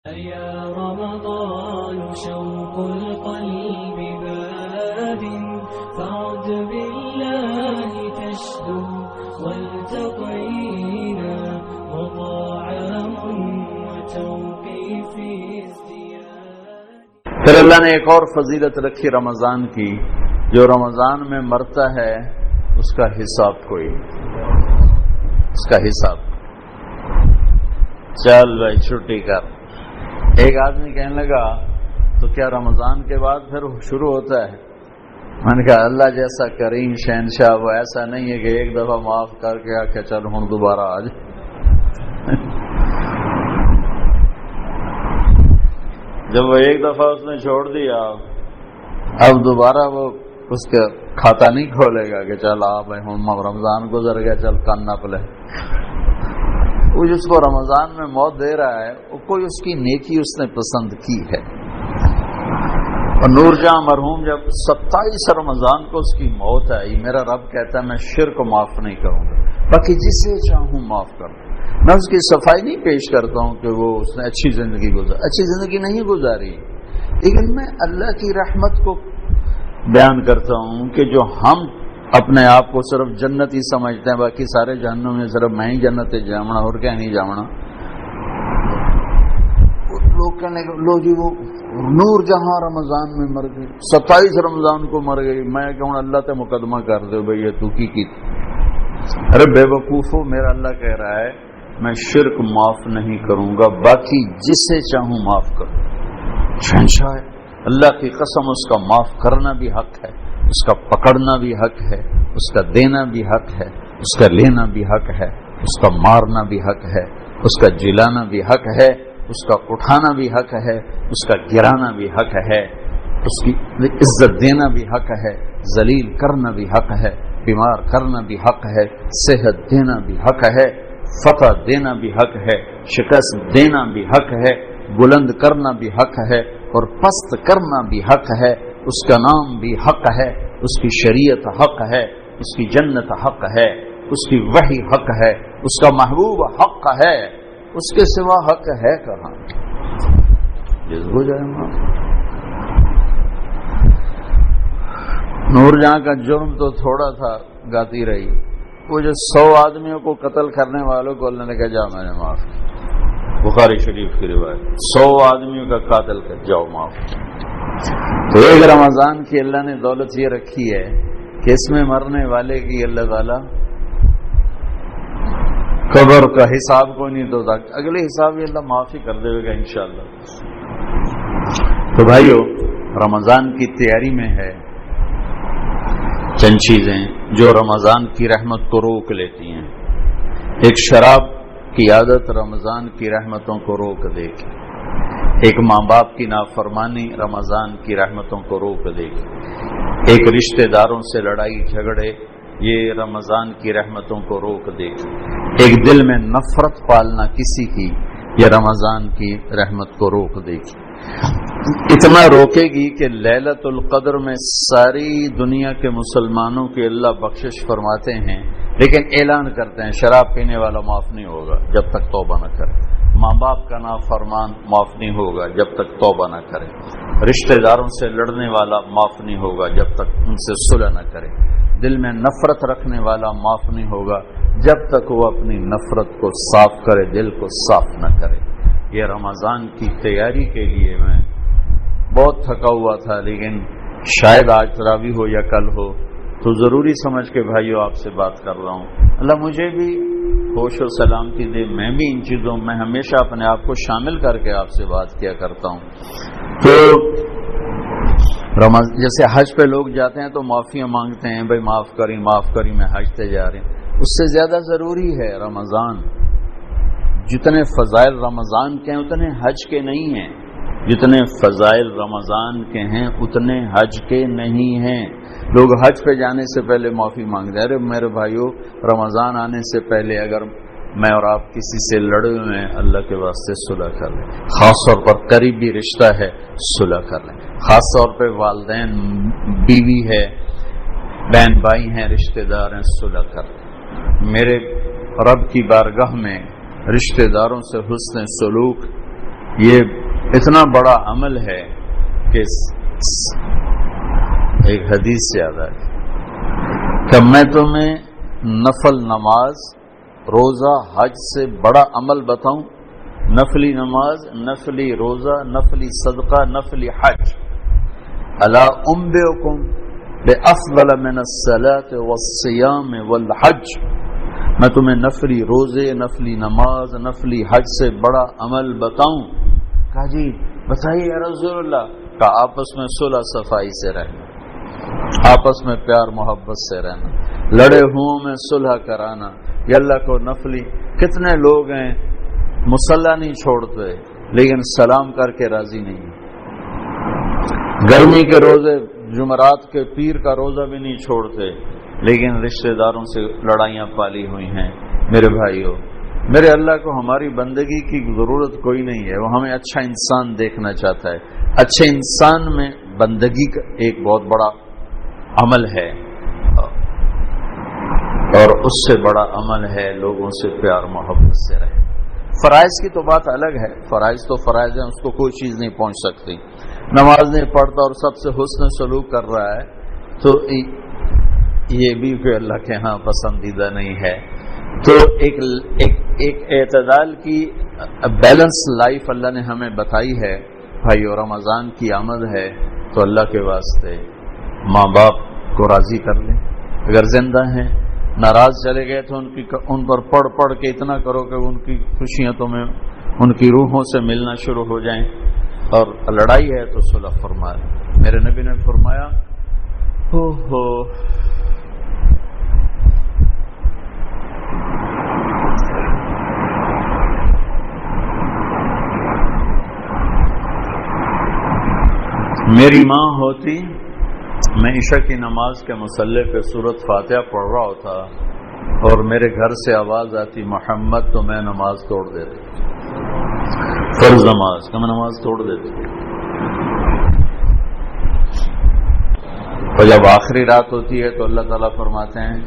يا رمضان شوق القلب باد فعد بالله تشدو والتقينا وطعام وتوقيف ازدياد. پھر اللہ نے ایک اور فضیلت رکھی رمضان کی، جو رمضان میں مرتا ہے اس کا حساب کوئی، اس کا حساب چل بھائی چھٹی کر. ایک آدمی کہنے لگا تو کیا رمضان کے بعد پھر شروع ہوتا ہے؟ میں نے کہا اللہ جیسا کریم شہنشاہ وہ ایسا نہیں ہے کہ ایک دفعہ معاف کر کے آ چل ہوں دوبارہ آ جائے. جب وہ ایک دفعہ اس نے چھوڑ دیا اب دوبارہ وہ اس کا کھاتا نہیں کھولے گا کہ چل آپ رمضان گزر گیا چل کان نہ پلے. وہ جس کو رمضان میں موت دے رہا ہے وہ کوئی اس کی نیکی اس نے پسند کی ہے. اور نور جہاں مرحوم جب 27 رمضان کو اس کی موت آئی، میرا رب کہتا ہے میں شرک معاف نہیں کروں گا، باقی جسے چاہوں معاف کر دوں. میں اس کی صفائی نہیں پیش کرتا ہوں کہ وہ اس نے اچھی زندگی اچھی زندگی نہیں گزاری، لیکن میں اللہ کی رحمت کو بیان کرتا ہوں کہ جو ہم اپنے آپ کو صرف جنتی سمجھتے ہیں، باقی سارے جہنم میں صرف میں ہی جنت جامنا اور کیا نہیں جامنا. لوگ کہنے لو جی وہ نور جہاں رمضان میں مر گئی، 27 رمضان کو مر گئی، میں کہوں اللہ تے مقدمہ کر دو بھائی یہ تو کی تھی. ارے بے وقوفو، میرا اللہ کہہ رہا ہے میں شرک معاف نہیں کروں گا، باقی جسے چاہوں معاف کروں. شہنشاہ ہے اللہ کی قسم، اس کا معاف کرنا بھی حق ہے، اس کا پکڑنا بھی حق ہے، اس کا دینا بھی حق ہے، اس کا لینا بھی حق ہے، اس کا مارنا بھی حق ہے، اس کا جلانا بھی حق ہے، اس کا اٹھانا بھی حق ہے، اس کا گرانا بھی حق ہے، اس کی عزت دینا بھی حق ہے، ذلیل کرنا بھی حق ہے، بیمار کرنا بھی حق ہے، صحت دینا بھی حق ہے، فتح دینا بھی حق ہے، شکست دینا بھی حق ہے، بلند کرنا بھی حق ہے اور پست کرنا بھی حق ہے. اس کا نام بھی حق ہے، اس کی شریعت حق ہے، اس کی جنت حق ہے، اس کی وحی حق ہے، اس کا محبوب حق ہے. اس کے سوا حق ہے کہاں؟ ہو جائے نور جہاں کا جرم تو تھوڑا تھا، گاتی رہی. وہ جو 100 آدمیوں کو قتل کرنے والوں کو اللہ نے کہا جا میں نے معاف کیا. بخاری شریف کی روایت، 100 آدمیوں کا قاتل کر جاؤ معاف. تو ایک رمضان کی اللہ نے دولت یہ رکھی ہے کہ اس میں مرنے والے کی اللہ تعالیٰ قبر کا حساب کو نہیں تو اگلے حساب یہ اللہ معافی کر دے گا انشاءاللہ. تو بھائیو رمضان کی تیاری میں ہے چند چیزیں جو رمضان کی رحمت کو روک لیتی ہیں. ایک شراب کی عادت رمضان کی رحمتوں کو روک دے گی. ایک ماں باپ کی نافرمانی رمضان کی رحمتوں کو روک دے گی. ایک رشتہ داروں سے لڑائی جھگڑے یہ رمضان کی رحمتوں کو روک دے گی. ایک دل میں نفرت پالنا کسی کی یہ رمضان کی رحمت کو روک دے گی. اتنا روکے گی کہ لیلۃ القدر میں ساری دنیا کے مسلمانوں کی اللہ بخشش فرماتے ہیں، لیکن اعلان کرتے ہیں شراب پینے والا معاف نہیں ہوگا جب تک توبہ نہ کرے، ماں باپ کا نافرمان معاف نہیں ہوگا جب تک توبہ نہ کرے، رشتہ داروں سے لڑنے والا معاف نہیں ہوگا جب تک ان سے صلح نہ کرے، دل میں نفرت رکھنے والا معاف نہیں ہوگا جب تک وہ اپنی نفرت کو صاف کرے، دل کو صاف نہ کرے. یہ رمضان کی تیاری کے لیے میں بہت تھکا ہوا تھا، لیکن شاید آج تراویح ہو یا کل ہو تو ضروری سمجھ کے بھائیو آپ سے بات کر رہا ہوں. اللہ مجھے بھی ہوش و سلامتی دے، میں بھی ان چیزوں میں ہمیشہ اپنے آپ کو شامل کر کے آپ سے بات کیا کرتا ہوں. تو جیسے حج پہ لوگ جاتے ہیں تو معافیاں مانگتے ہیں، بھائی معاف کری میں حج پہ جا رہے ہیں. اس سے زیادہ ضروری ہے رمضان. جتنے فضائل رمضان کے ہیں اتنے حج کے نہیں ہیں، جتنے فضائل رمضان کے ہیں اتنے حج کے نہیں ہیں. لوگ حج پہ جانے سے پہلے معافی مانگتے ہیں. ارے میرے بھائیو رمضان آنے سے پہلے اگر میں اور آپ کسی سے لڑے ہوئے ہیں اللہ کے واسطے صلح کر لیں. خاص طور پر قریبی رشتہ ہے صلح کر لیں. خاص طور پہ والدین، بیوی ہے، بہن بھائی ہیں، رشتہ دار ہیں، صلح کر لیں. میرے رب کی بارگاہ میں رشتہ داروں سے حسن سلوک یہ اتنا بڑا عمل ہے کہ ایک حدیث سے یاد آئی کہ میں تمہیں نفل نماز، روزہ، حج سے بڑا عمل بتاؤں؟ نفلی نماز، نفلی روزہ، نفلی صدقہ، نفلی حج. الا انبئکم بافضل من الصلاۃ والصیام والحج. میں تمہیں نفلی روزے، نفلی نماز، نفلی حج سے بڑا عمل بتاؤں؟ کہا جی بتائیے یا رسول اللہ. کہا آپس میں صلح صفائی سے رہنا، آپس میں پیار محبت سے رہنا، لڑے ہوں میں صلح کرانا. یہ اللہ کو نفلی. کتنے لوگ ہیں مصلی نہیں چھوڑتے لیکن سلام کر کے راضی نہیں. گرمی کے روزے، جمعرات کے پیر کا روزہ بھی نہیں چھوڑتے لیکن رشتہ داروں سے لڑائیاں پالی ہوئی ہیں. میرے بھائیو، میرے اللہ کو ہماری بندگی کی ضرورت کوئی نہیں ہے. وہ ہمیں اچھا انسان دیکھنا چاہتا ہے. اچھے انسان میں بندگی کا ایک بہت بڑا عمل ہے، اور اس سے بڑا عمل ہے لوگوں سے پیار محبت سے رہے. فرائض کی تو بات الگ ہے، فرائض تو فرائض ہیں، اس کو کوئی چیز نہیں پہنچ سکتی. نماز نہیں پڑھتا اور سب سے حسن سلوک کر رہا ہے تو یہ بھی کوئی اللہ کے ہاں پسندیدہ نہیں ہے. تو ایک اعتدال کی بیلنس لائف اللہ نے ہمیں بتائی ہے. بھائیو، رمضان کی آمد ہے تو اللہ کے واسطے ماں باپ کو راضی کر لیں. اگر زندہ ہیں، ناراض چلے گئے تو ان پر پڑھ کے اتنا کرو کہ ان کی خوشیاں تمہیں ان کی روحوں سے ملنا شروع ہو جائیں. اور لڑائی ہے تو صلح فرما. میرے نبی نے فرمایا میری ماں ہوتی، میں عشاء کی نماز کے مصلی پہ سورۃ فاتحہ پڑھ رہا ہوتا اور میرے گھر سے آواز آتی محمد، تو میں نماز توڑ دیتی. فرض نماز کا میں نماز توڑ دیتی. اور جب آخری رات ہوتی ہے تو اللہ تعالیٰ فرماتے ہیں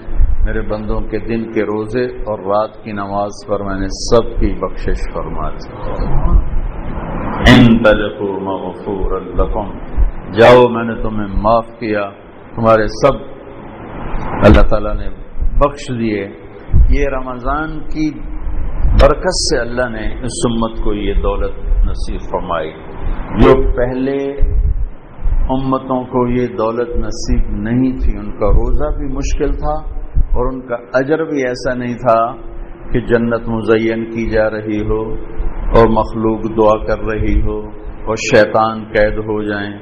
میرے بندوں کے دن کے روزے اور رات کی نماز پر میں نے سب کی بخشش فرما دی. انطلقوا مغفورا لکم، جاؤ میں نے تمہیں معاف کیا، تمہارے سب اللہ تعالیٰ نے بخش دیے. یہ رمضان کی برکت سے اللہ نے اس امت کو یہ دولت نصیب فرمائی. جو پہلے امتوں کو یہ دولت نصیب نہیں تھی، ان کا روزہ بھی مشکل تھا اور ان کا اجر بھی ایسا نہیں تھا کہ جنت مزین کی جا رہی ہو اور مخلوق دعا کر رہی ہو اور شیطان قید ہو جائیں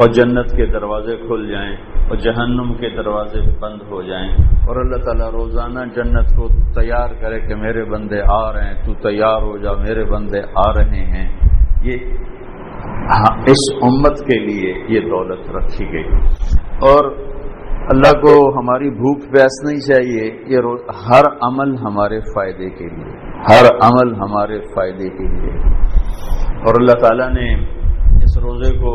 اور جنت کے دروازے کھل جائیں اور جہنم کے دروازے بند ہو جائیں اور اللہ تعالیٰ روزانہ جنت کو تیار کرے کہ میرے بندے آ رہے ہیں، تو تیار ہو جا، میرے بندے آ رہے ہیں. یہ اس امت کے لیے یہ دولت رکھی گئی. اور اللہ کو ہماری بھوک پیاس نہیں چاہیے. یہ ہر عمل ہمارے فائدے کے لیے، ہر عمل ہمارے فائدے کے لیے. اور اللہ تعالیٰ نے اس روزے کو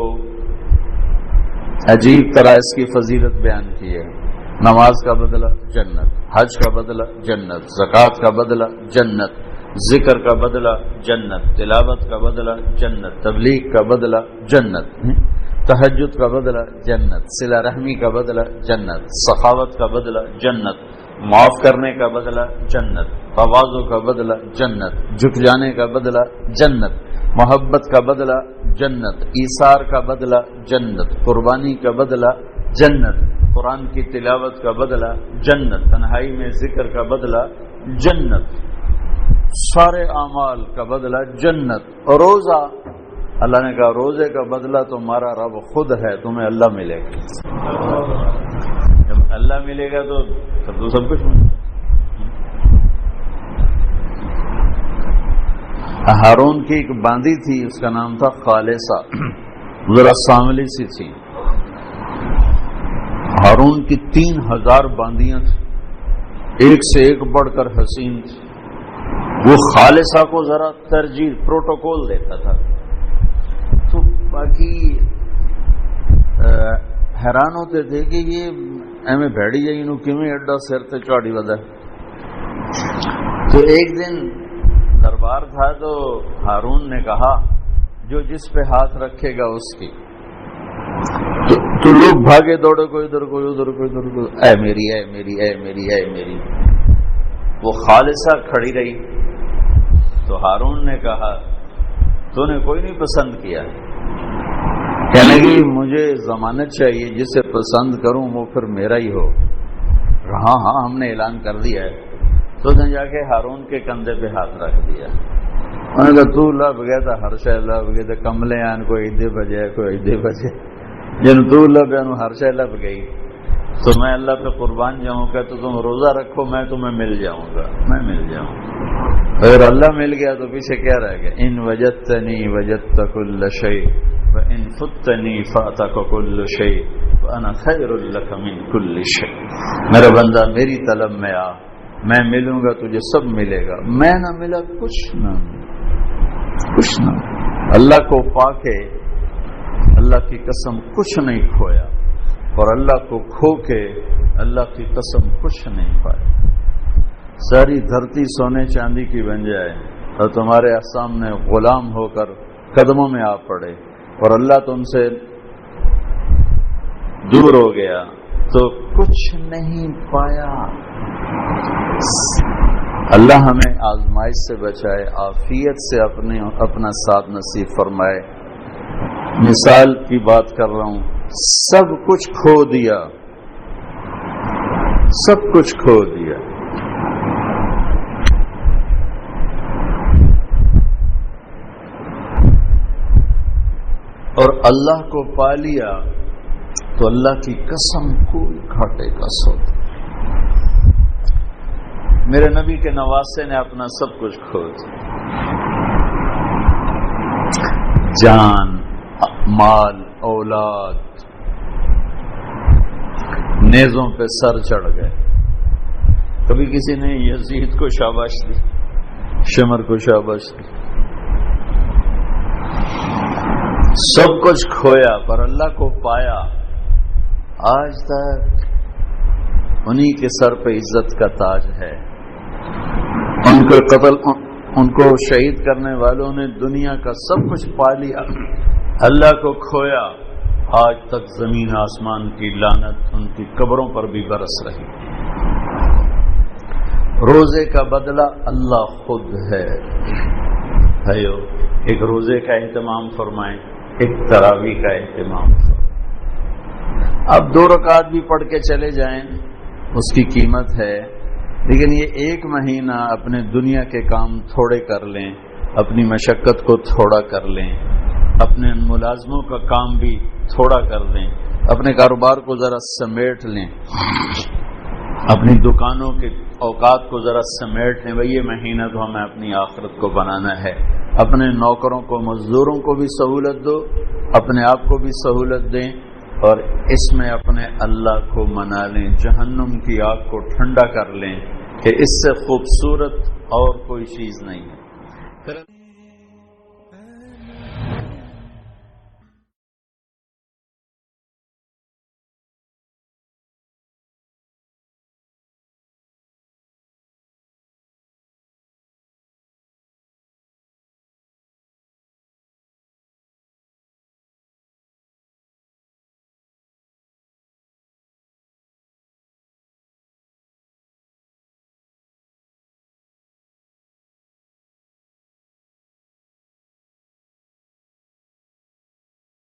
عجیب طرح اس کی فضیلت بیان کی ہے. نماز کا بدلہ جنت، حج کا بدلہ جنت، زکوٰۃ کا بدلہ جنت، ذکر کا بدلہ جنت، تلاوت کا بدلہ جنت، تبلیغ کا بدلہ جنت، تہجد کا بدلہ جنت، صلہ رحمی کا بدلہ جنت، سخاوت کا بدلہ جنت، معاف کرنے کا بدلہ جنت، تواضع کا بدلہ جنت، جھک جانے کا بدلہ جنت، محبت کا بدلہ جنت، ایثار کا بدلہ جنت، قربانی کا بدلہ جنت، قرآن کی تلاوت کا بدلہ جنت، تنہائی میں ذکر کا بدلہ جنت، سارے اعمال کا بدلہ جنت. اور روزہ، اللہ نے کہا روزے کا بدلہ تمہارا رب خود ہے، تمہیں اللہ ملے گا. جب اللہ ملے گا تو سب کچھ ملے گا. ہارون کی ایک باندی تھی، اس کا نام تھا خالصہ، ذرا سانولی سی تھی. ہارون کی 3000 باندیاں تھیں، ایک سے ایک بڑھ کر حسین تھی. وہ خالصہ کو ذرا ترجیح پروٹوکول دیتا تھا. تو باقی حیران ہوتے تھے کہ یہ ایویں بھیڑی جائی نو کیویں ایڈا سر تے چاڑی ودا. تو ایک دن دربار تھا تو ہارون نے کہا جو جس پہ ہاتھ رکھے گا اس کی. تو لوگ بھاگے دوڑے، کوئی ادھر کوئی ادھر کوئی ادھر، اے میری اے میری اے میری اے میری. وہ خالصہ کھڑی رہی. تو ہارون نے کہا تو نے کوئی نہیں پسند کیا. کہنے لگی مجھے ضمانت چاہیے، جسے پسند کروں وہ پھر میرا ہی ہو. ہاں ہاں ہم نے اعلان کر دیا ہے. تو نے جا کے ہارون کے کندھے پہ ہاتھ رکھ دیا. انہوں نے کہا تو لب گیا تھا ہر شے لب گئے تھے، کملے آن کوئی ایدے بجے کوئی ایدے بجے، جن تو لب ہر شے لب گئی. تو میں اللہ پہ قربان جاؤں گا تو تم روزہ رکھو، میں تمہیں مل جاؤں گا، میں مل جاؤں گا. اگر اللہ مل گیا تو پیچھے کیا رہ گیا؟ ان وجدتنی وجدت کل شیء وان فتنی فاتک کل شیء وانا خیر لک من کل شیء. میرا بندہ میری طلب میں آ، میں ملوں گا تجھے سب ملے گا. میں نہ ملا کچھ نہ کچھ نہ. اللہ کو پا کے اللہ کی قسم کچھ نہیں کھویا، اور اللہ کو کھو کے اللہ کی قسم کچھ نہیں پایا. ساری دھرتی سونے چاندی کی بن جائے اور تمہارے سامنے غلام ہو کر قدموں میں آ پڑے اور اللہ تم سے دور ہو گیا تو کچھ نہیں پایا. اللہ ہمیں آزمائش سے بچائے، عافیت سے اپنا ساتھ نصیب فرمائے. مثال کی بات کر رہا ہوں، سب کچھ کھو دیا، سب کچھ کھو دیا. اور اللہ کو پا لیا تو اللہ کی قسم کوئی گھاٹے کا سودا. میرے نبی کے نواسے نے اپنا سب کچھ کھو دیا، جان، مال، اولاد، نیزوں پہ سر چڑھ گئے. کبھی کسی نے یزید کو شاباش دی، شمر کو شاباش دی. سب کچھ کھویا پر اللہ کو پایا. آج تک انہی کے سر پہ عزت کا تاج ہے. ان کو شہید کرنے والوں نے دنیا کا سب کچھ پا لیا، اللہ کو کھویا. آج تک زمین آسمان کی لعنت ان کی قبروں پر بھی برس رہی. روزے کا بدلہ اللہ خود ہے. بھائیو، ایک روزے کا اہتمام فرمائیں، ایک تراویح کا اہتمام فرمائیں. اب 2 رکعت بھی پڑھ کے چلے جائیں اس کی قیمت ہے، لیکن یہ 1 مہینہ اپنے دنیا کے کام تھوڑے کر لیں، اپنی مشقت کو تھوڑا کر لیں، اپنے ملازموں کا کام بھی تھوڑا کر لیں، اپنے کاروبار کو ذرا سمیٹ لیں، اپنی دکانوں کے اوقات کو ذرا سمیٹ لیں. بھئی یہ مہینہ تو ہمیں اپنی آخرت کو بنانا ہے. اپنے نوکروں کو، مزدوروں کو بھی سہولت دو، اپنے آپ کو بھی سہولت دیں، اور اس میں اپنے اللہ کو منا لیں. جہنم کی آگ کو ٹھنڈا کر لیں کہ اس سے خوبصورت اور کوئی چیز نہیں ہے.